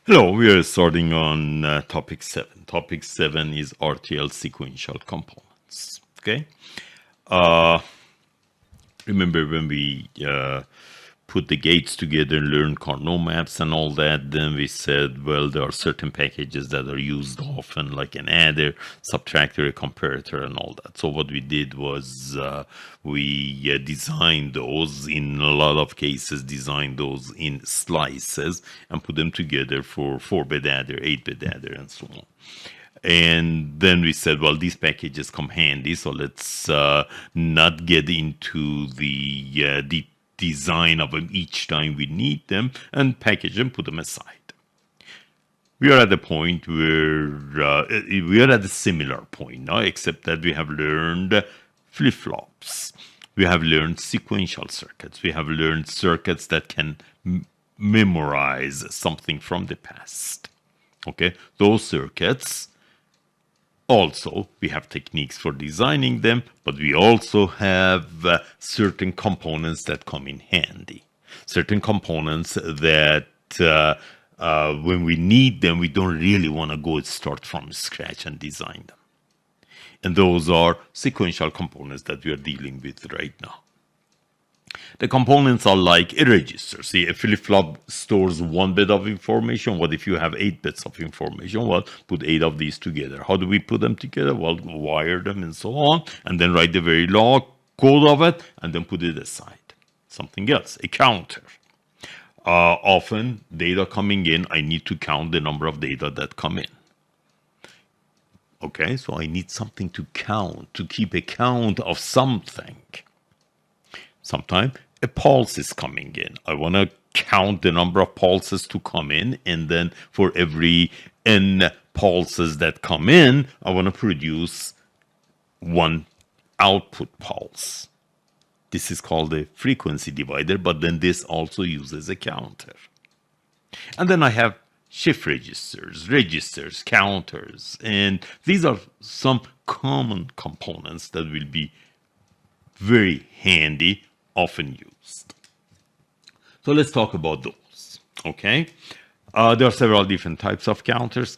Hello, we are starting on topic 7. Topic 7 is RTL sequential components. Okay. Uh, Remember when we put the gates together and learned Carnot maps and all that, then we said, well, there are certain packages that are used often, like an adder, subtractor, a comparator, and all that. So what we did was we designed those, in a lot of cases, designed those in slices and put them together for 4-bit adder, 8-bit adder, and so on. And then we said, well, these packages come handy, so let's not get into the design of them each time we need them, and package them, put them aside. We are at the point where we are at a similar point now, except that we have learned flip-flops. We have learned sequential circuits. We have learned circuits that can memorize something from the past. Okay, those circuits. Also, we have techniques for designing them, but we also have certain components that come in handy. Certain components that when we need them, we don't really want to go and start from scratch and design them. And those are sequential components that we are dealing with right now. The components are like a register. See, a flip-flop stores 1 bit of information. What if you have 8 bits of information? Well, put 8 of these together. How do we put them together? Well, wire them and so on, and then write the very long code of it, and then put it aside. Something else, a counter. Often, data coming in, I need to count the number of data that come in. Okay, so I need something to count, to keep a count of something. Sometimes a pulse is coming in. I want to count the number of pulses to come in, and then for every n pulses that come in, I want to produce one output pulse. This is called a frequency divider, but then this also uses a counter. And then I have shift registers, counters, and these are some common components that will be very handy, often used. So let's talk about those. Okay, there are several different types of counters: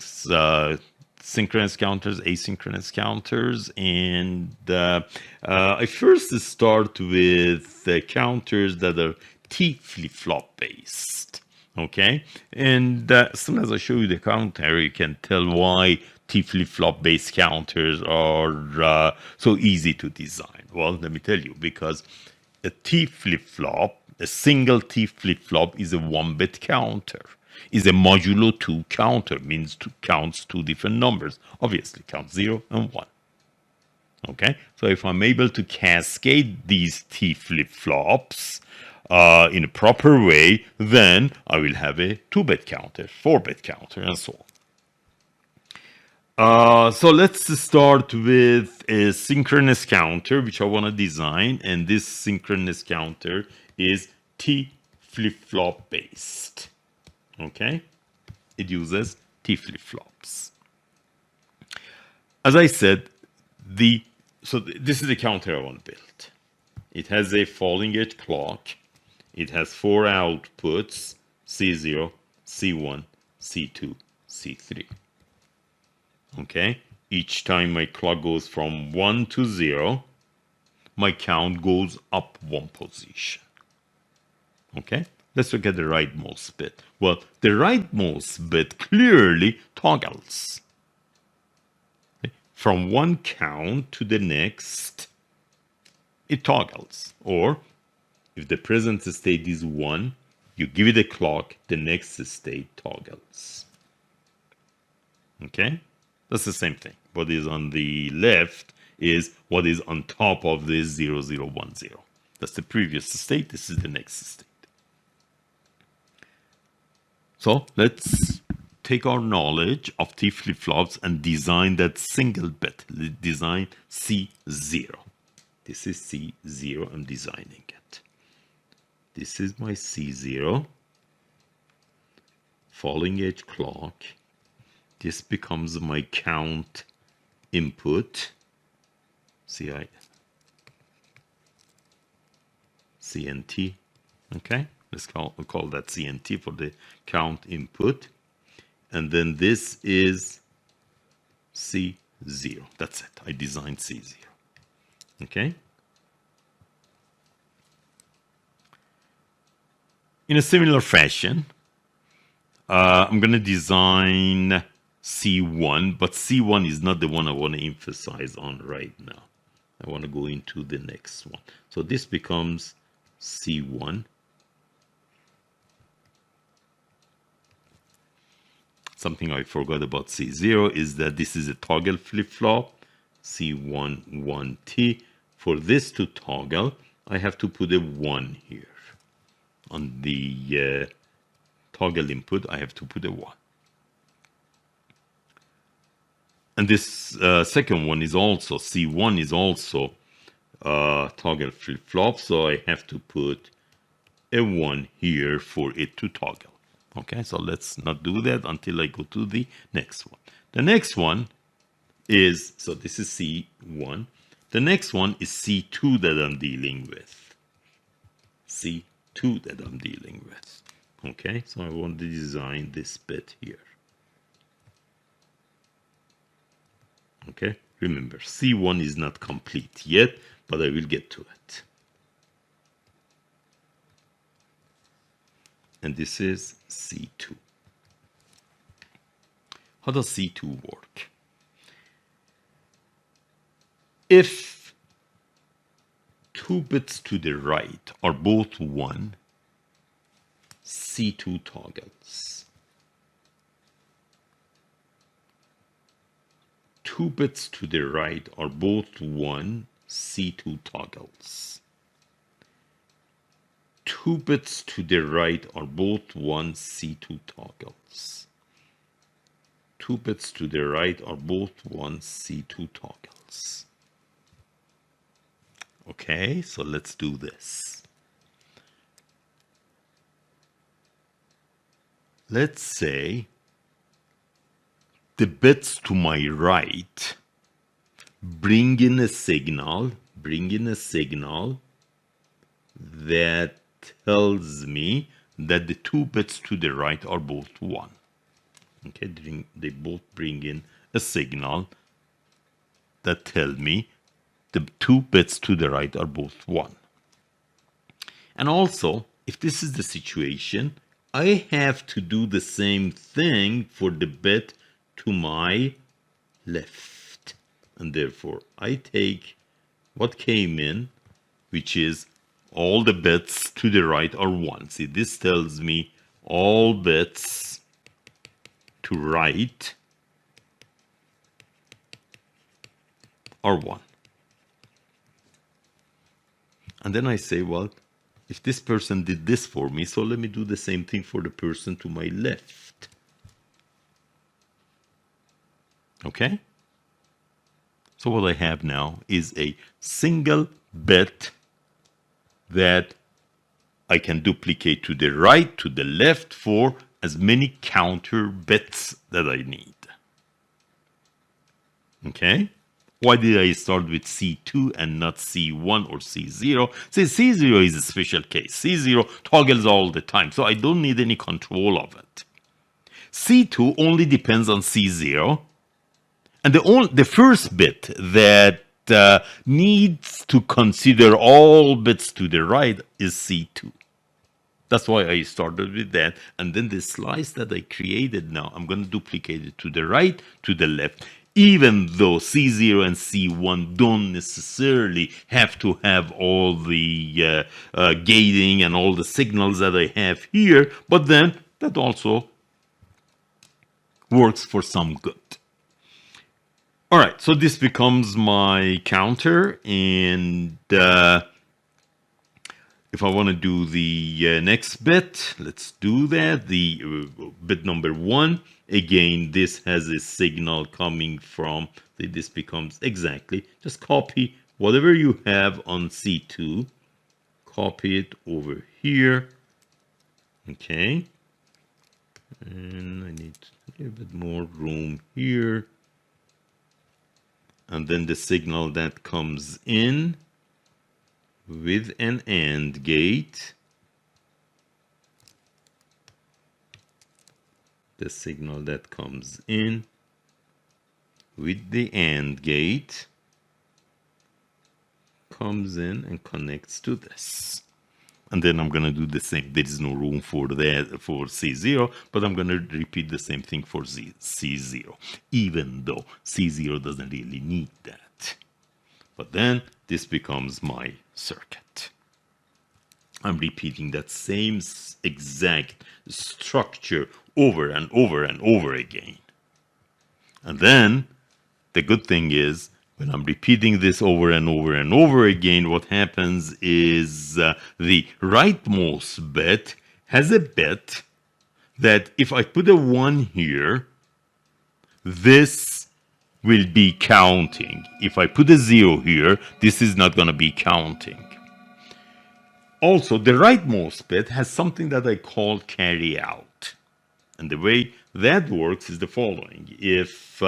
synchronous counters, asynchronous counters, and I first start with the counters that are T flip-flop based. Okay, and as soon as I show you the counter, you can tell why T flip-flop based counters are so easy to design. Well, let me tell you, because a T flip-flop, a single T flip-flop is a 1-bit counter. Is a modulo 2 counter, means counts 2 different numbers. Obviously, counts 0 and 1. Okay, so if I'm able to cascade these T flip-flops in a proper way, then I will have a 2-bit counter, 4-bit counter, and so on. So let's start with a synchronous counter, which I want to design, and this synchronous counter is T flip-flop based. Okay, it uses T flip-flops. As I said, this is the counter I want built. It has a falling edge clock. It has 4 outputs: C0, C1, C2, C3. Okay, each time my clock goes from 1 to 0, my count goes up 1 position. Okay, let's look at the rightmost bit. Well, the rightmost bit clearly toggles. Okay? From one count to the next, it toggles. Or if the present state is 1, you give it a clock, the next state toggles. Okay? That's the same thing. What is on the left is what is on top of this 0010. That's the previous state. This is the next state. So let's take our knowledge of T flip-flops and design that single bit. Design C0. This is C0. I'm designing it. This is my C0. Falling edge clock. This becomes my count input. CNT. Okay, let's call that CNT for the count input. and then this is C0. That's it. I designed C0. Okay. In a similar fashion, I'm going to design C1, but C1 is not the one I want to emphasize on right now. I want to go into the next one. So this becomes C1. Something I forgot about C0 is that this is a toggle flip-flop, C1, 1T. For this to toggle, I have to put a 1 here. On the toggle input, I have to put a 1. And this second one is also, C1 is also toggle flip-flop, so I have to put a 1 here for it to toggle. Okay, so let's not do that until I go to the next one. The next one is, so this is C1. The next one is C2 that I'm dealing with. C2 that I'm dealing with. Okay, so I want to design this bit here. Okay, remember, C1 is not complete yet, but I will get to it. And this is C2. How does C2 work? If 2 bits to the right are both 1, C2 toggles. 2 bits to the right are both 1, C2 toggles. 2 bits to the right are both 1, C2 toggles. 2 bits to the right are both 1, C2 toggles. Okay, so let's do this. Let's say the bits to my right bring in a signal that tells me that the 2 bits to the right are both 1. Okay, they both bring in a signal that tell me the 2 bits to the right are both 1. And also, if this is the situation, I have to do the same thing for the bit to my left. And therefore, I take what came in, which is all the bits to the right are 1. See, this tells me all bits to right are 1. And then I say, well, if this person did this for me, so let me do the same thing for the person to my left. Okay? So what I have now is a single bit that I can duplicate to the right, to the left for as many counter bits that I need. Okay? Why did I start with C2 and not C1 or C0? See, C0 is a special case. C0 toggles all the time, so I don't need any control of it. C2 only depends on C0, and the first bit that needs to consider all bits to the right is C2. That's why I started with that. And then the slice that I created now, I'm going to duplicate it to the right, to the left. Even though C0 and C1 don't necessarily have to have all the gating and all the signals that I have here, but then that also works for some good. All right, so this becomes my counter, and if I want to do the next bit, let's do that. The bit number 1, again, this has a signal coming from, this becomes exactly, just copy whatever you have on C2, copy it over here. Okay. And I need a little bit more room here. And then the signal that comes in with an AND gate, the signal that comes in with the AND gate comes in and connects to this. And then I'm going to do the same. There is no room for that for C0, but I'm going to repeat the same thing for C0, even though C0 doesn't really need that. But then this becomes my circuit. I'm repeating that same exact structure over and over and over again. And then the good thing is, when I'm repeating this over and over and over again, what happens is the rightmost bit has a bit that if I put a 1 here, this will be counting. If I put a 0 here, this is not going to be counting. Also, the rightmost bit has something that I call carry out. And the way that works is the following. If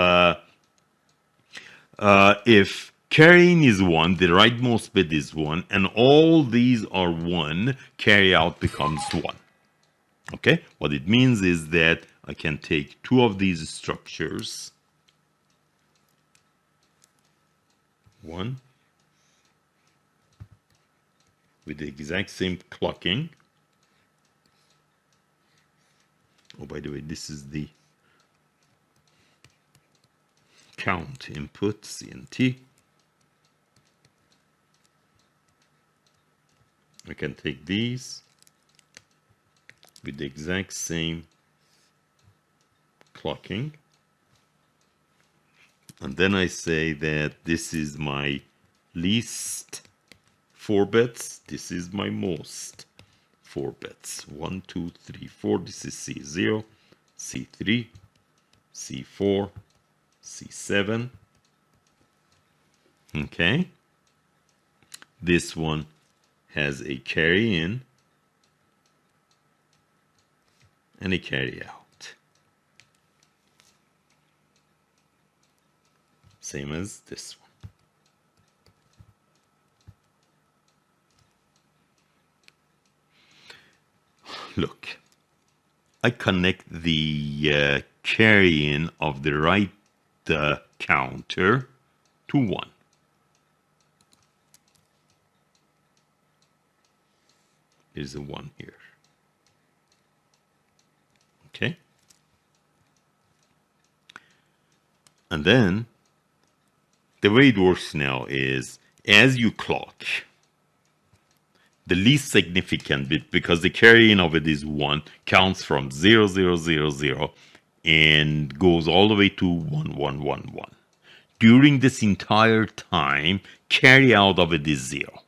carrying is 1, the rightmost bit is 1, and all these are 1, carry out becomes 1. Okay? What it means is that I can take 2 of these structures, 1, with the exact same clocking. Oh, by the way, this is the count input, CNT. I can take these with the exact same clocking. And then I say that this is my least 4 bits. This is my most 4 bits. 1, 2, 3, 4. This is C0, C3, C4, C7. Okay. This one has a carry in and a carry out. Same as this one. Look, I connect the carry in of the right counter to 1. There's a 1 here. Okay. And then the way it works now is as you clock, the least significant bit, because the carry in of it is 1, counts from 0, 0, 0, 0 and goes all the way to 1, 1, 1, 1. During this entire time, carry out of it is 0.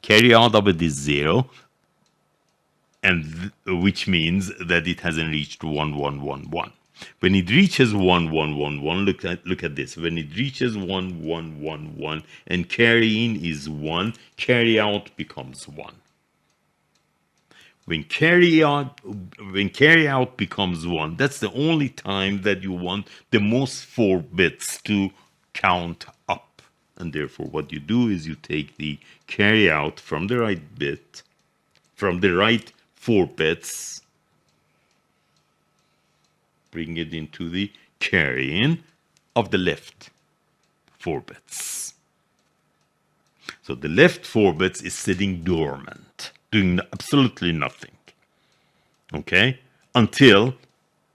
Carry out of it is 0, and which means that it hasn't reached 1, 1, 1, 1. When it reaches 1, 1, 1, 1, look at this. When it reaches 1, 1, 1, 1, and carry in is 1, carry out becomes 1. When carry out becomes 1, that's the only time that you want the most 4 bits to count up. And therefore, what you do is you take the carry out from the right bit, from the right 4 bits, bring it into the carry in of the left 4 bits. So the left 4 bits is sitting dormant, doing absolutely nothing. Okay? Until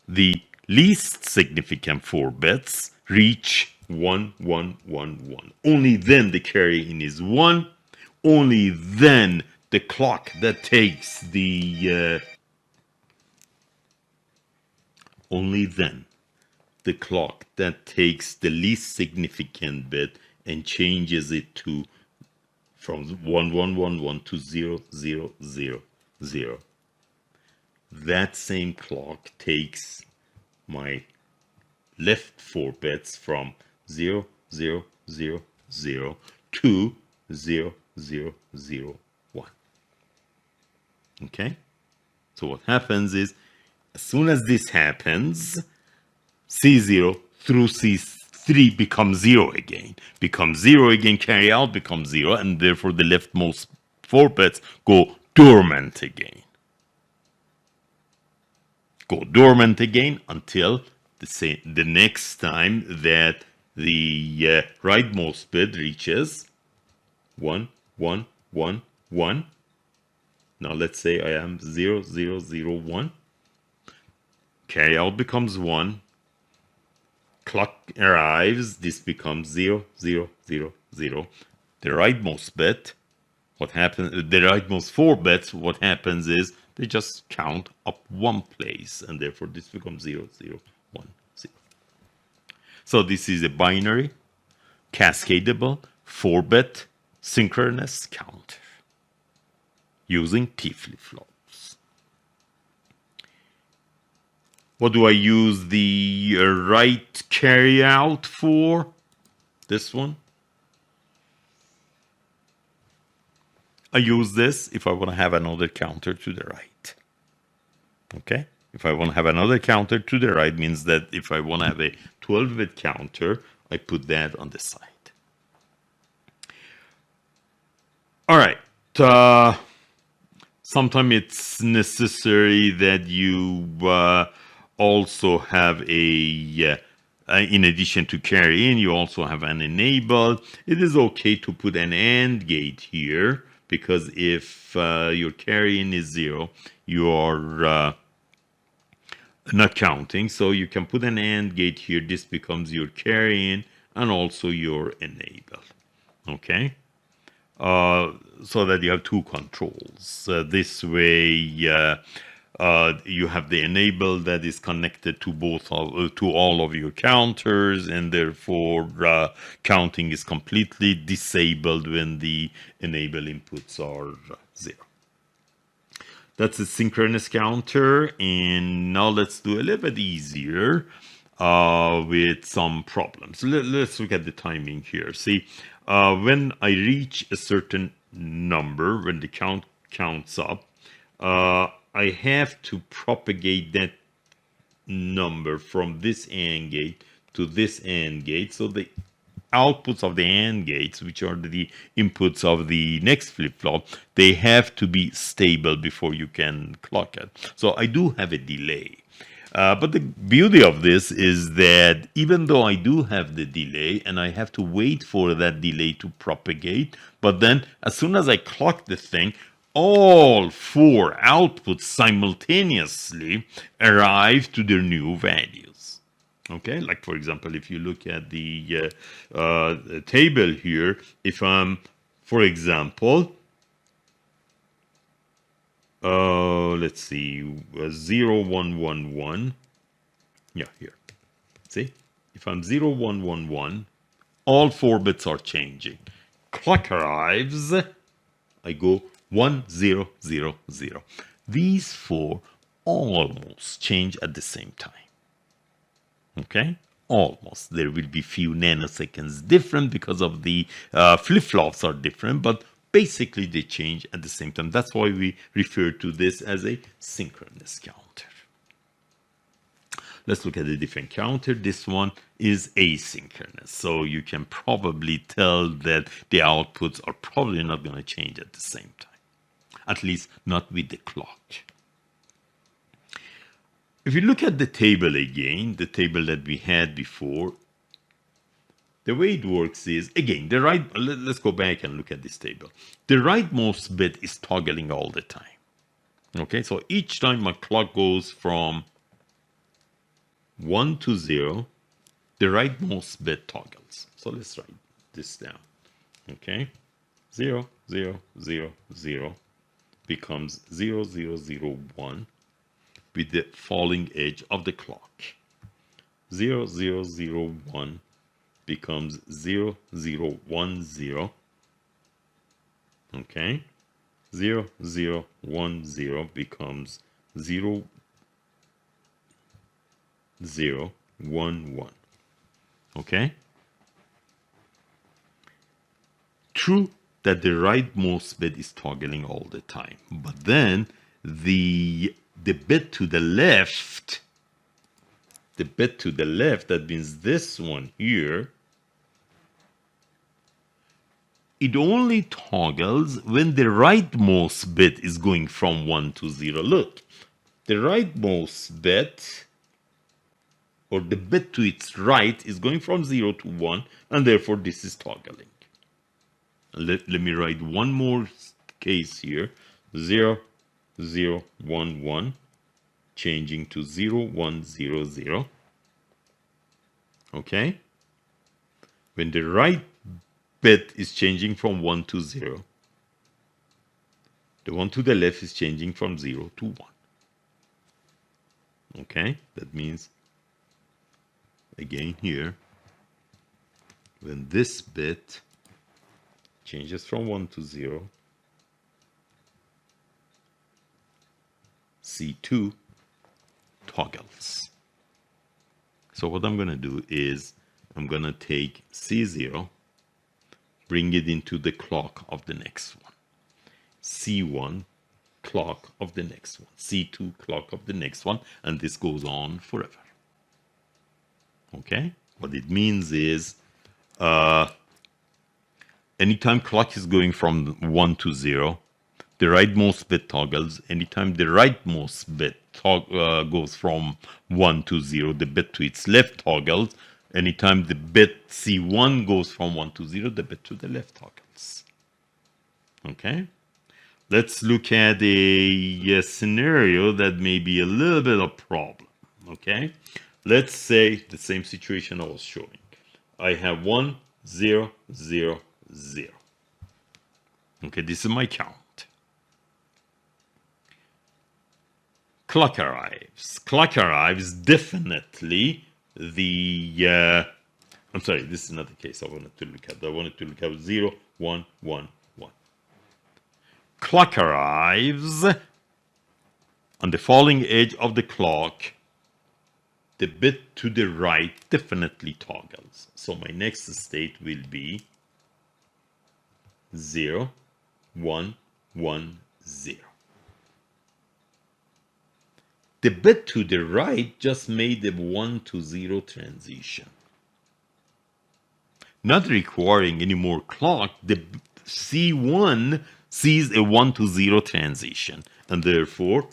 the least significant 4 bits reach 1, 1, 1, 1. Only then the carry in is 1. Only then the clock that takes the least significant bit and changes it to from 1, 1, 1, 1 to 0, 0, 0, 0. That same clock takes my left 4 bits from 0, 0, 0, 0 to 0, 0, 0, 1. Okay? So what happens is, as soon as this happens, C0 through C3 becomes 0 again. Becomes 0 again, carry out becomes 0, and therefore the leftmost 4 bits go dormant again. go dormant again until the next time that the rightmost bit reaches 1, 1, 1, 1. Now let's say I am 0, 0, 0, 1. Carry out becomes 1. Clock arrives. This becomes 0, 0, 0, 0. The rightmost bit, what happens? The rightmost 4 bits, what happens is they just count up one place, and therefore this becomes 0, 0, 1, 0. So this is a binary, cascadable, 4-bit synchronous counter using T flip-flops. What do I use the right carry out for? This one. I use this if I want to have another counter to the right. Okay? If I want to have another counter to the right, means that if I want to have a 12-bit counter, I put that on the side. All right. Sometimes it's necessary that you also have in addition to carry in, you also have an enable. It is okay to put an AND gate here, because if your carry in is 0, you are not counting. So you can put an AND gate here. This becomes your carry in and also your enable. Okay? So that you have two controls. This way, you have the enable that is connected to to all of your counters, and therefore counting is completely disabled when the enable inputs are 0. That's a synchronous counter, and now let's do a little bit easier with some problems. Let's look at the timing here. See, when I reach a certain number, when the count counts up, I have to propagate that number from this AND gate to this AND gate. So the outputs of the AND gates, which are the inputs of the next flip-flop, they have to be stable before you can clock it. So I do have a delay. But the beauty of this is that even though I do have the delay and I have to wait for that delay to propagate, but then as soon as I clock the thing, all 4 outputs simultaneously arrive to their new values. Okay, like for example, if you look at the table here, if I'm, for example, let's see, 0, 1, 1, 1. Yeah, here. See, if I'm 0, 1, 1, 1, all 4 bits are changing. Clock arrives, I go 1, 0, 0, 0. These 4 almost change at the same time. Okay, almost. There will be few nanoseconds different because of the flip-flops are different, but basically they change at the same time. That's why we refer to this as a synchronous counter. Let's look at a different counter. This one is asynchronous. So you can probably tell that the outputs are probably not going to change at the same time. At least not with the clock. If you look at the table again, the table that we had before, the way it works is, again, let's go back and look at this table. The rightmost bit is toggling all the time. Okay, so each time my clock goes from 1 to 0, the rightmost bit toggles. So let's write this down. Okay, 0, 0, 0, 0 becomes 0, 0, 0, 1 with the falling edge of the clock. 0, 0, 0, 1 becomes 0, 0, 1, 0. Okay, 0, 0, 1, 0 becomes 0, 0, 1, 1. Okay? True that the rightmost bit is toggling all the time, but then the bit to the left, that means this one here, it only toggles when the rightmost bit is going from 1 to 0. Look, the rightmost bit, or the bit to its right, is going from 0 to 1, and therefore this is toggling. Let me write one more case here. 0, 0, 1, 1, changing to 0, 1, 0, 0. Okay? When the right bit is changing from 1 to 0, the one to the left is changing from 0 to 1. Okay? That means, again here, when this bit changes from 1 to 0, C2 toggles. So what I'm going to do is I'm going to take C0, bring it into the clock of the next one. C1, clock of the next one. C2, clock of the next one. And this goes on forever. Okay? What it means is anytime clock is going from 1 to 0, the rightmost bit toggles. Anytime the rightmost bit goes from 1 to 0, the bit to its left toggles. Anytime the bit C1 goes from 1 to 0, the bit to the left toggles. Okay? Let's look at a scenario that may be a little bit of a problem. Okay? Let's say the same situation I was showing. I have 1, 0, 0, 0. Okay, this is my count. Clock arrives. Clock arrives, definitely the I'm sorry, this is not the case I wanted to look at. I wanted to look at 0, 1, 1, 1. Clock arrives on the falling edge of the clock. The bit to the right definitely toggles. So my next state will be 0, 1, 1, 0. The bit to the right just made a 1 to 0 transition. Not requiring any more clock, the C1 sees a 1 to 0 transition. And therefore,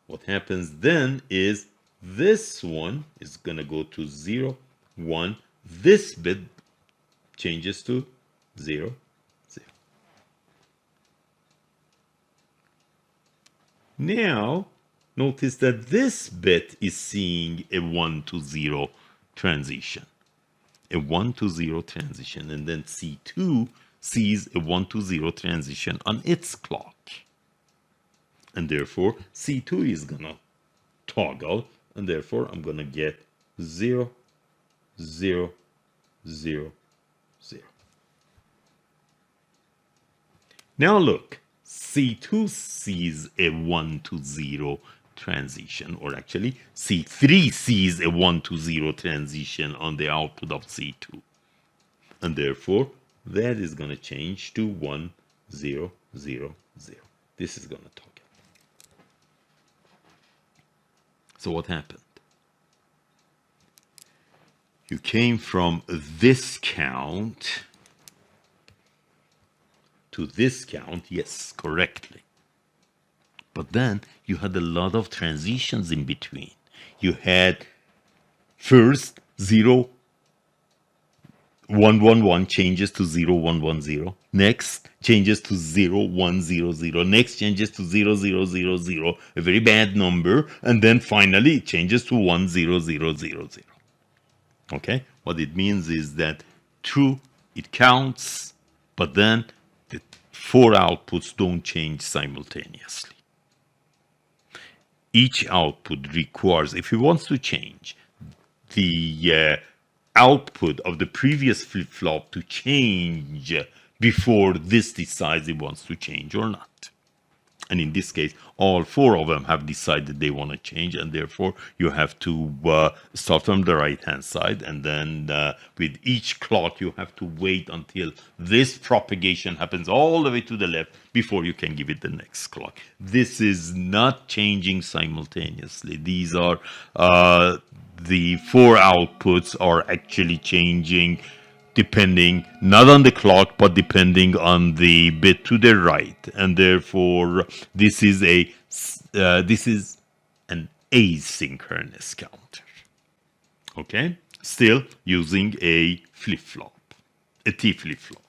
what happens then is this one is going to go to 0, 1. This bit changes to 0, 0. Now, notice that this bit is seeing a 1 to 0 transition. A 1 to 0 transition. And then C2 sees a 1 to 0 transition on its clock. And therefore, C2 is going to toggle. And therefore, I'm going to get 0, 0, 0, 0. Now look, C2 sees a 1 to 0 transition, or actually C3 sees a 1 to 0 transition on the output of C2. And therefore, that is going to change to 1, 0, 0, 0. This is going to toggle. So what happened? You came from this count to this count, yes, correctly. But then you had a lot of transitions in between. You had first 0, 1, 1, 1 changes to 0, 1, 1, 0. Next changes to 0, 1, 0, 0. Next changes to 0, 0, 0, 0, a very bad number. And then finally it changes to 1, 0, 0, 0, 0. Okay? What it means is that true, it counts, but then the 4 outputs don't change simultaneously. Each output requires, if it wants to change, the output of the previous flip-flop to change before this decides it wants to change or not. And in this case, all 4 of them have decided they want to change, and therefore you have to start from the right-hand side, and then with each clock you have to wait until this propagation happens all the way to the left before you can give it the next clock. This is not changing simultaneously. These are the 4 outputs are actually changing depending not on the clock but depending on the bit to the right, and therefore this is asynchronous counter. Okay, still using a flip-flop, a T flip-flop.